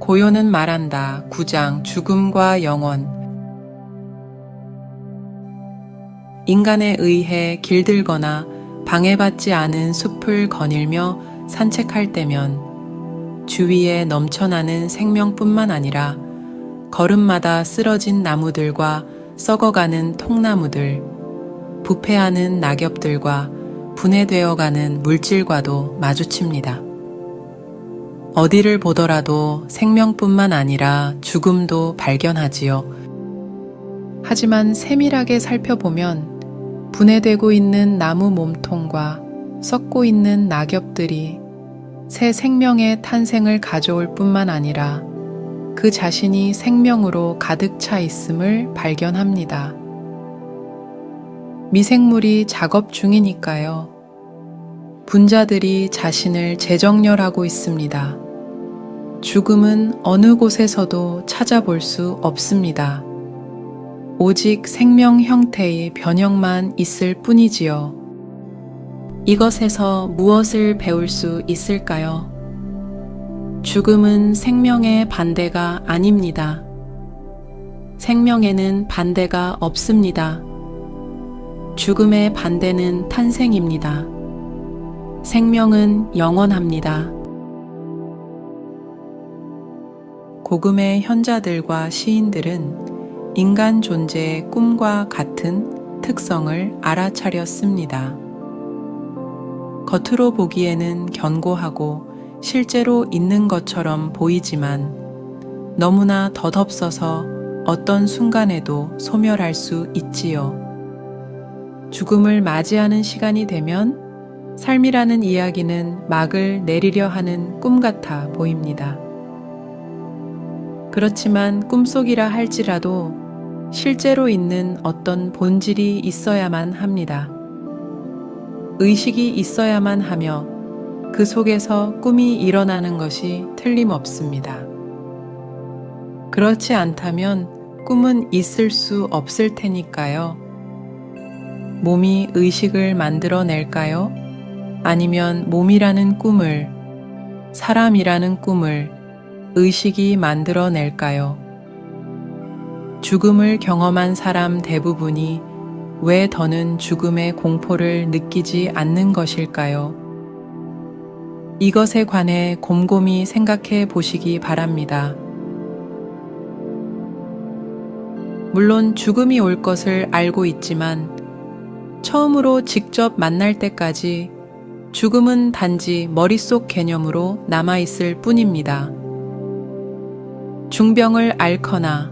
고요는 말한다. 9장 죽음과 영원. 인간에 의해 길들거나 방해받지 않은 숲을 거닐며 산책할 때면 주위에 넘쳐나는 생명뿐만 아니라 걸음마다 쓰러진 나무들과 썩어가는 통나무들, 부패하는 낙엽들과 분해되어가는 물질과도 마주칩니다. 어디를 보더라도 생명뿐만 아니라 죽음도 발견하지요. 하지만 세밀하게 살펴보면 분해되고 있는 나무 몸통과 썩고 있는 낙엽들이 새 생명의 탄생을 가져올 뿐만 아니라 그 자신이 생명으로 가득 차 있음을 발견합니다. 미생물이 작업 중이니까요. 분자들이 자신을 재정렬하고 있습니다. 죽음은 어느 곳에서도 찾아볼 수 없습니다. 오직 생명 형태의 변형만 있을 뿐이지요. 이것에서 무엇을 배울 수 있을까요? 죽음은 생명의 반대가 아닙니다. 생명에는 반대가 없습니다. 죽음의 반대는 탄생입니다. 생명은 영원합니다. 고금의 현자들과 시인들은 인간 존재의 꿈과 같은 특성을 알아차렸습니다. 겉으로 보기에는 견고하고 실제로 있는 것처럼 보이지만 너무나 덧없어서 어떤 순간에도 소멸할 수 있지요. 죽음을 맞이하는 시간이 되면 삶이라는 이야기는 막을 내리려 하는 꿈 같아 보입니다. 그렇지만 꿈속이라 할지라도 실제로 있는 어떤 본질이 있어야만 합니다. 의식이 있어야만 하며 그 속에서 꿈이 일어나는 것이 틀림없습니다. 그렇지 않다면 꿈은 있을 수 없을 테니까요. 몸이 의식을 만들어낼까요? 아니면 몸이라는 꿈을, 사람이라는 꿈을 의식이 만들어낼까요? 죽음을 경험한 사람 대부분이 왜 더는 죽음의 공포를 느끼지 않는 것일까요? 이것에 관해 곰곰이 생각해 보시기 바랍니다. 물론 죽음이 올 것을 알고 있지만 처음으로 직접 만날 때까지 죽음은 단지 머릿속 개념으로 남아있을 뿐입니다. 중병을 앓거나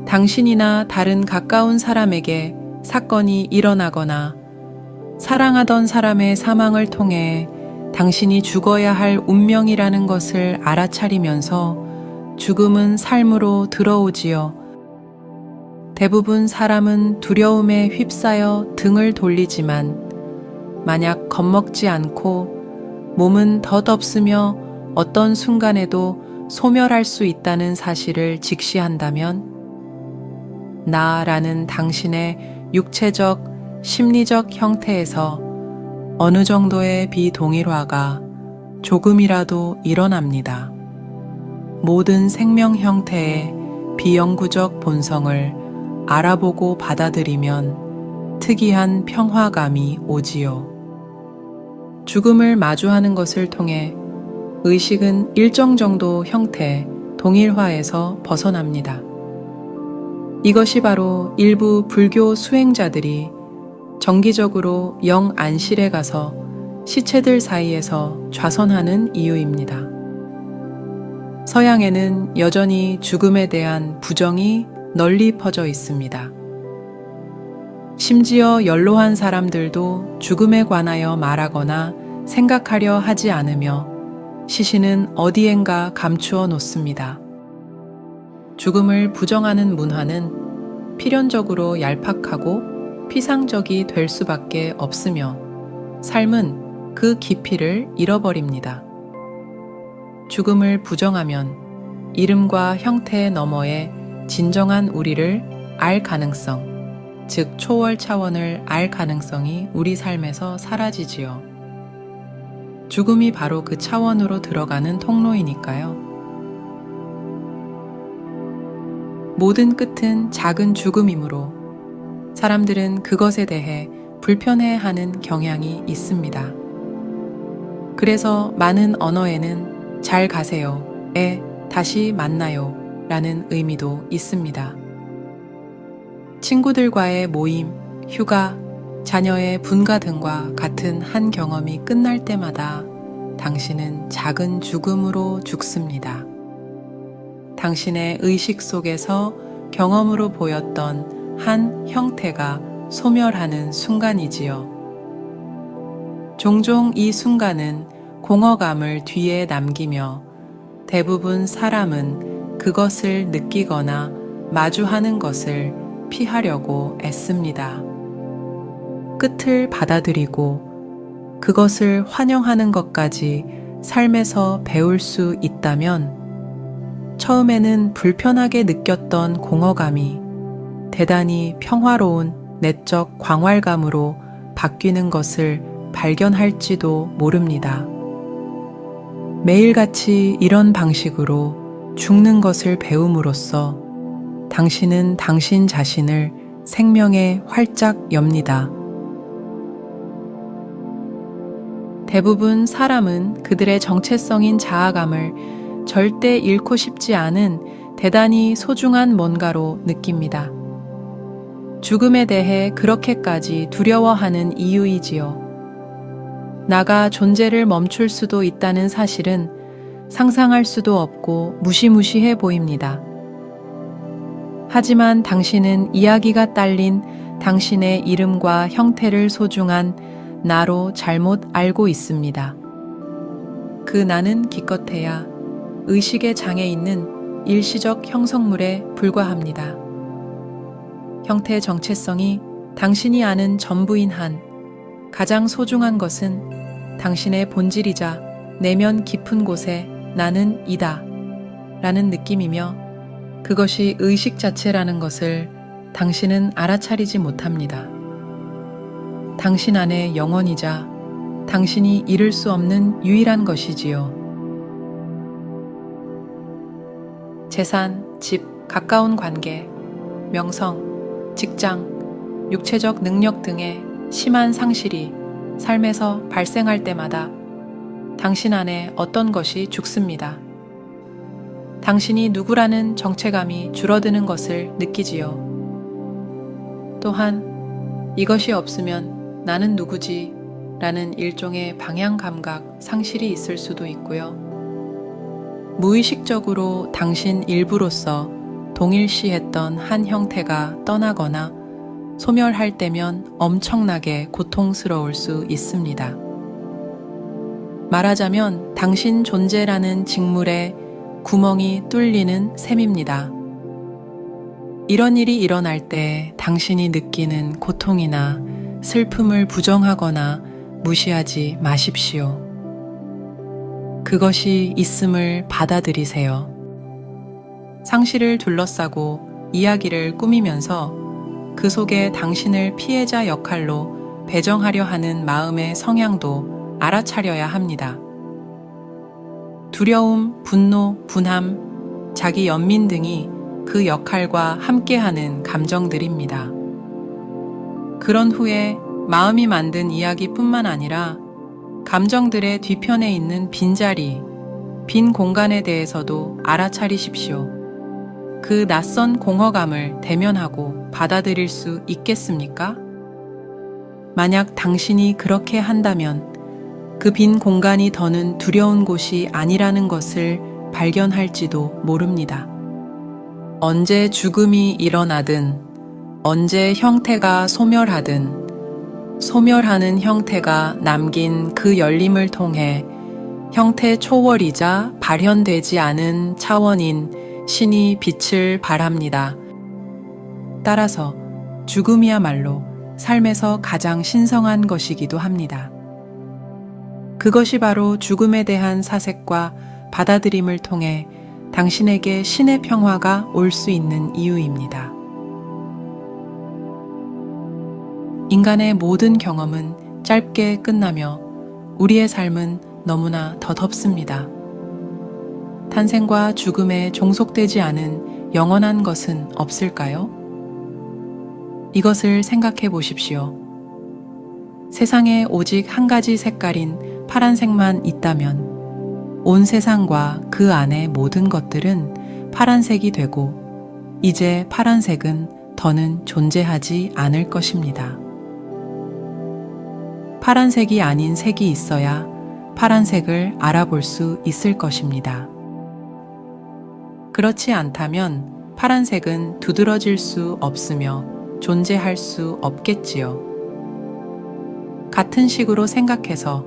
당신이나 다른 가까운 사람에게 사건이 일어나거나 사랑하던 사람의 사망을 통해 당신이 죽어야 할 운명이라는 것을 알아차리면서 죽음은 삶으로 들어오지요. 대부분 사람은 두려움에 휩싸여 등을 돌리지만 만약 겁먹지 않고 몸은 덧없으며 어떤 순간에도 소멸할 수 있다는 사실을 직시한다면 나라는 당신의 육체적, 심리적 형태에서 어느 정도의 비동일화가 조금이라도 일어납니다. 모든 생명 형태의 비영구적 본성을 알아보고 받아들이면 특이한 평화감이 오지요. 죽음을 마주하는 것을 통해 의식은 일정 정도 형태, 동일화에서 벗어납니다. 이것이 바로 일부 불교 수행자들이 정기적으로 영안실에 가서 시체들 사이에서 좌선하는 이유입니다. 서양에는 여전히 죽음에 대한 부정이 널리 퍼져 있습니다. 심지어 연로한 사람들도 죽음에 관하여 말하거나 생각하려 하지 않으며 시신은 어디엔가 감추어 놓습니다. 죽음을 부정하는 문화는 필연적으로 얄팍하고 피상적이 될 수밖에 없으며 삶은 그 깊이를 잃어버립니다. 죽음을 부정하면 이름과 형태 너머에 진정한 우리를 알 가능성, 즉 초월 차원을 알 가능성이 우리 삶에서 사라지지요. 죽음이 바로 그 차원으로 들어가는 통로이니까요. 모든 끝은 작은 죽음이므로 사람들은 그것에 대해 불편해하는 경향이 있습니다. 그래서 많은 언어에는 잘 가세요에 다시 만나요 라는 의미도 있습니다. 친구들과의 모임, 휴가, 자녀의 분가 등과 같은 한 경험이 끝날 때마다 당신은 작은 죽음으로 죽습니다. 당신의 의식 속에서 경험으로 보였던 한 형태가 소멸하는 순간이지요. 종종 이 순간은 공허감을 뒤에 남기며 대부분 사람은 그것을 느끼거나 마주하는 것을 피하려고 애씁니다. 끝을 받아들이고 그것을 환영하는 것까지 삶에서 배울 수 있다면 처음에는 불편하게 느꼈던 공허감이 대단히 평화로운 내적 광활감으로 바뀌는 것을 발견할지도 모릅니다. 매일같이 이런 방식으로 죽는 것을 배움으로써 당신은 당신 자신을 생명에 활짝 엽니다. 대부분 사람은 그들의 정체성인 자아감을 절대 잃고 싶지 않은 대단히 소중한 뭔가로 느낍니다. 죽음에 대해 그렇게까지 두려워하는 이유이지요. 나가 존재를 멈출 수도 있다는 사실은 상상할 수도 없고 무시무시해 보입니다. 하지만 당신은 이야기가 딸린 당신의 이름과 형태를 소중한 나로 잘못 알고 있습니다. 그 나는 기껏해야 의식의 장에 있는 일시적 형성물에 불과합니다. 형태 정체성이 당신이 아는 전부인 한 가장 소중한 것은 당신의 본질이자 내면 깊은 곳에 나는 이다 라는 느낌이며 그것이 의식 자체라는 것을 당신은 알아차리지 못합니다. 당신 안의 영혼이자 당신이 잃을 수 없는 유일한 것이지요. 재산, 집, 가까운 관계, 명성, 직장, 육체적 능력 등의 심한 상실이 삶에서 발생할 때마다 당신 안에 어떤 것이 죽습니다. 당신이 누구라는 정체감이 줄어드는 것을 느끼지요. 또한 이것이 없으면 나는 누구지? 라는 일종의 방향 감각 상실이 있을 수도 있고요. 무의식적으로 당신 일부로서 동일시했던 한 형태가 떠나거나 소멸할 때면 엄청나게 고통스러울 수 있습니다. 말하자면 당신 존재라는 직물에 구멍이 뚫리는 셈입니다. 이런 일이 일어날 때 당신이 느끼는 고통이나 슬픔을 부정하거나 무시하지 마십시오. 그것이 있음을 받아들이세요. 상실을 둘러싸고 이야기를 꾸미면서 그 속에 당신을 피해자 역할로 배정하려 하는 마음의 성향도 알아차려야 합니다. 두려움, 분노, 분함, 자기 연민 등이 그 역할과 함께하는 감정들입니다. 그런 후에 마음이 만든 이야기뿐만 아니라 감정들의 뒤편에 있는 빈자리, 빈 공간에 대해서도 알아차리십시오. 그 낯선 공허감을 대면하고 받아들일 수 있겠습니까? 만약 당신이 그렇게 한다면 그 빈 공간이 더는 두려운 곳이 아니라는 것을 발견할지도 모릅니다. 언제 죽음이 일어나든, 언제 형태가 소멸하든, 소멸하는 형태가 남긴 그 열림을 통해 형태 초월이자 발현되지 않은 차원인 신이 빛을 발합니다. 따라서 죽음이야말로 삶에서 가장 신성한 것이기도 합니다. 그것이 바로 죽음에 대한 사색과 받아들임을 통해 당신에게 신의 평화가 올 수 있는 이유입니다. 인간의 모든 경험은 짧게 끝나며 우리의 삶은 너무나 덧없습니다. 탄생과 죽음에 종속되지 않은 영원한 것은 없을까요? 이것을 생각해 보십시오. 세상에 오직 한 가지 색깔인 파란색만 있다면 온 세상과 그 안의 모든 것들은 파란색이 되고 이제 파란색은 더는 존재하지 않을 것입니다. 파란색이 아닌 색이 있어야 파란색을 알아볼 수 있을 것입니다. 그렇지 않다면 파란색은 두드러질 수 없으며 존재할 수 없겠지요. 같은 식으로 생각해서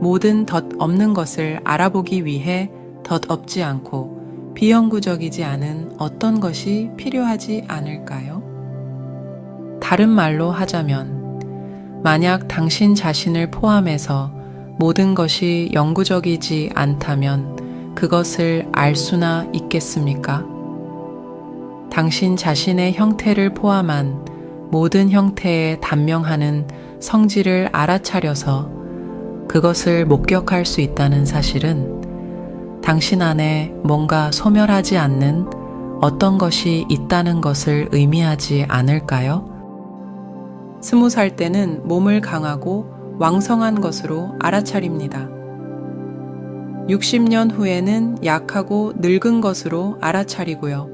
모든 덧 없는 것을 알아보기 위해 덧 없지 않고 비영구적이지 않은 어떤 것이 필요하지 않을까요? 다른 말로 하자면, 만약 당신 자신을 포함해서 모든 것이 영구적이지 않다면 그것을 알 수나 있겠습니까? 당신 자신의 형태를 포함한 모든 형태에 단명하는 성질을 알아차려서 그것을 목격할 수 있다는 사실은 당신 안에 뭔가 소멸하지 않는 어떤 것이 있다는 것을 의미하지 않을까요? 20살 때는 몸을 강하고 왕성한 것으로 알아차립니다. 60년 후에는 약하고 늙은 것으로 알아차리고요.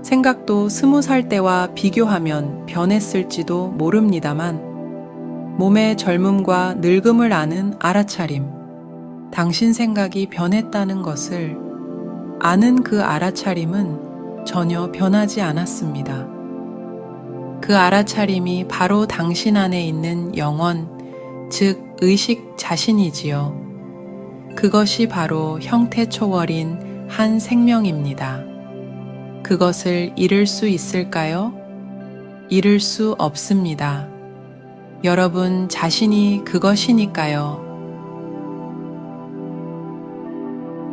생각도 20살 때와 비교하면 변했을지도 모릅니다만 몸의 젊음과 늙음을 아는 알아차림, 당신 생각이 변했다는 것을 아는 그 알아차림은 전혀 변하지 않았습니다. 그 알아차림이 바로 당신 안에 있는 영혼, 즉 의식 자신이지요. 그것이 바로 형태 초월인 한 생명입니다. 그것을 잃을 수 있을까요? 잃을 수 없습니다. 여러분 자신이 그것이니까요.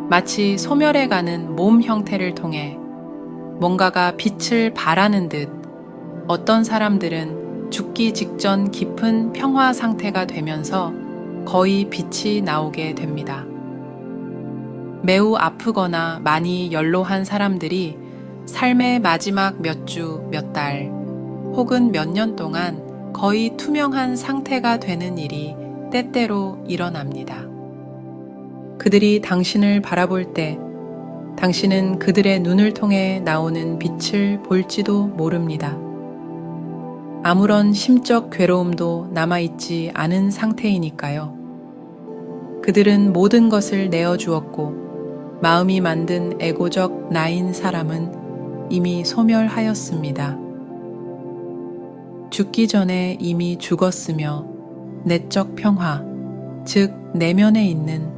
마치 소멸해가는 몸 형태를 통해 뭔가가 빛을 발하는 듯 어떤 사람들은 죽기 직전 깊은 평화 상태가 되면서 거의 빛이 나오게 됩니다. 매우 아프거나 많이 연로한 사람들이 삶의 마지막 몇 주, 몇 달, 혹은 몇 년 동안 거의 투명한 상태가 되는 일이 때때로 일어납니다. 그들이 당신을 바라볼 때 당신은 그들의 눈을 통해 나오는 빛을 볼지도 모릅니다. 아무런 심적 괴로움도 남아있지 않은 상태이니까요. 그들은 모든 것을 내어주었고 마음이 만든 에고적 나인 사람은 이미 소멸하였습니다. 죽기 전에 이미 죽었으며 내적 평화, 즉 내면에 있는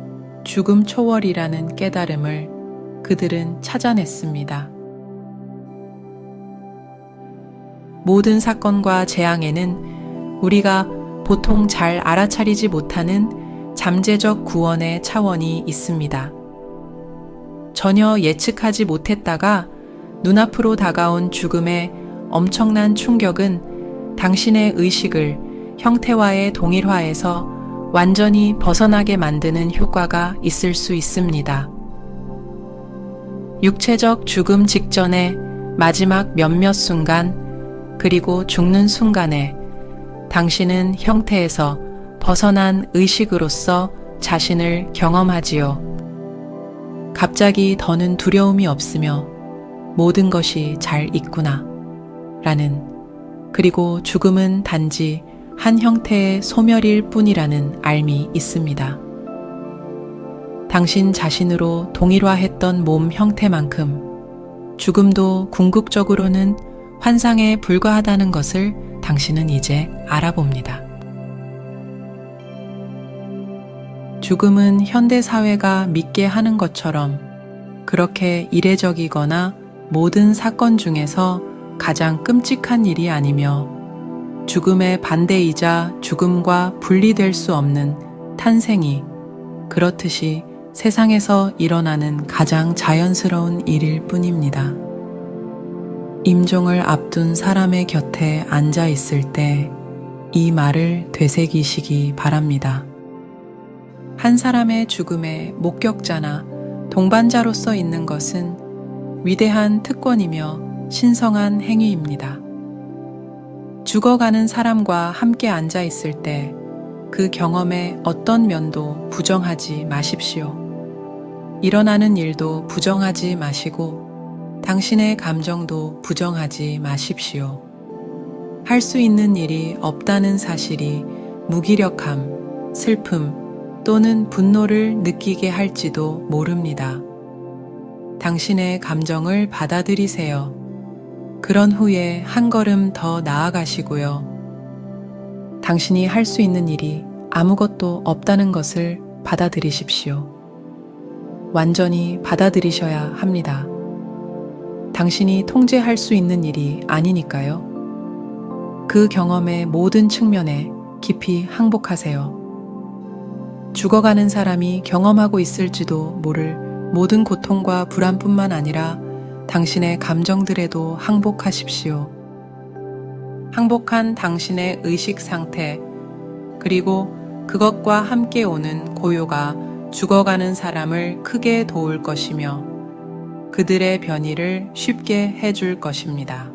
죽음 초월이라는 깨달음을 그들은 찾아냈습니다. 모든 사건과 재앙에는 우리가 보통 잘 알아차리지 못하는 잠재적 구원의 차원이 있습니다. 전혀 예측하지 못했다가 눈앞으로 다가온 죽음의 엄청난 충격은 당신의 의식을 형태와의 동일화에서 완전히 벗어나게 만드는 효과가 있을 수 있습니다. 육체적 죽음 직전의 마지막 몇몇 순간, 그리고 죽는 순간에 당신은 형태에서 벗어난 의식으로서 자신을 경험하지요. 갑자기 더는 두려움이 없으며 모든 것이 잘 있구나 라는, 그리고 죽음은 단지 한 형태의 소멸일 뿐이라는 알미 있습니다. 당신 자신으로 동일화했던 몸 형태만큼 죽음도 궁극적으로는 환상에 불과하다는 것을 당신은 이제 알아봅니다. 죽음은 현대 사회가 믿게 하는 것처럼 그렇게 이례적이거나 모든 사건 중에서 가장 끔찍한 일이 아니며 죽음의 반대이자 죽음과 분리될 수 없는 탄생이 그렇듯이 세상에서 일어나는 가장 자연스러운 일일 뿐입니다. 임종을 앞둔 사람의 곁에 앉아 있을 때 이 말을 되새기시기 바랍니다. 한 사람의 죽음의 목격자나 동반자로서 있는 것은 위대한 특권이며 신성한 행위입니다. 죽어가는 사람과 함께 앉아 있을 때 그 경험의 어떤 면도 부정하지 마십시오. 일어나는 일도 부정하지 마시고 당신의 감정도 부정하지 마십시오. 할 수 있는 일이 없다는 사실이 무기력함, 슬픔 또는 분노를 느끼게 할지도 모릅니다. 당신의 감정을 받아들이세요. 그런 후에 한 걸음 더 나아가시고요. 당신이 할 수 있는 일이 아무것도 없다는 것을 받아들이십시오. 완전히 받아들이셔야 합니다. 당신이 통제할 수 있는 일이 아니니까요. 그 경험의 모든 측면에 깊이 항복하세요. 죽어가는 사람이 경험하고 있을지도 모를 모든 고통과 불안뿐만 아니라 당신의 감정들에도 항복하십시오. 항복한 당신의 의식 상태, 그리고 그것과 함께 오는 고요가 죽어가는 사람을 크게 도울 것이며 그들의 변이를 쉽게 해줄 것입니다.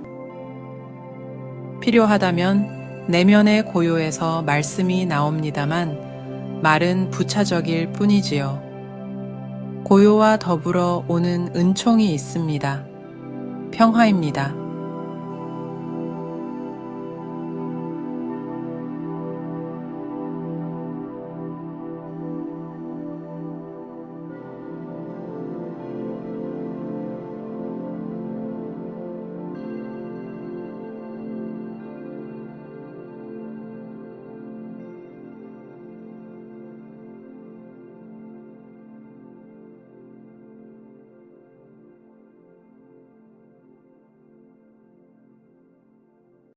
필요하다면 내면의 고요에서 말씀이 나옵니다만 말은 부차적일 뿐이지요. 고요와 더불어 오는 은총이 있습니다. 평화입니다.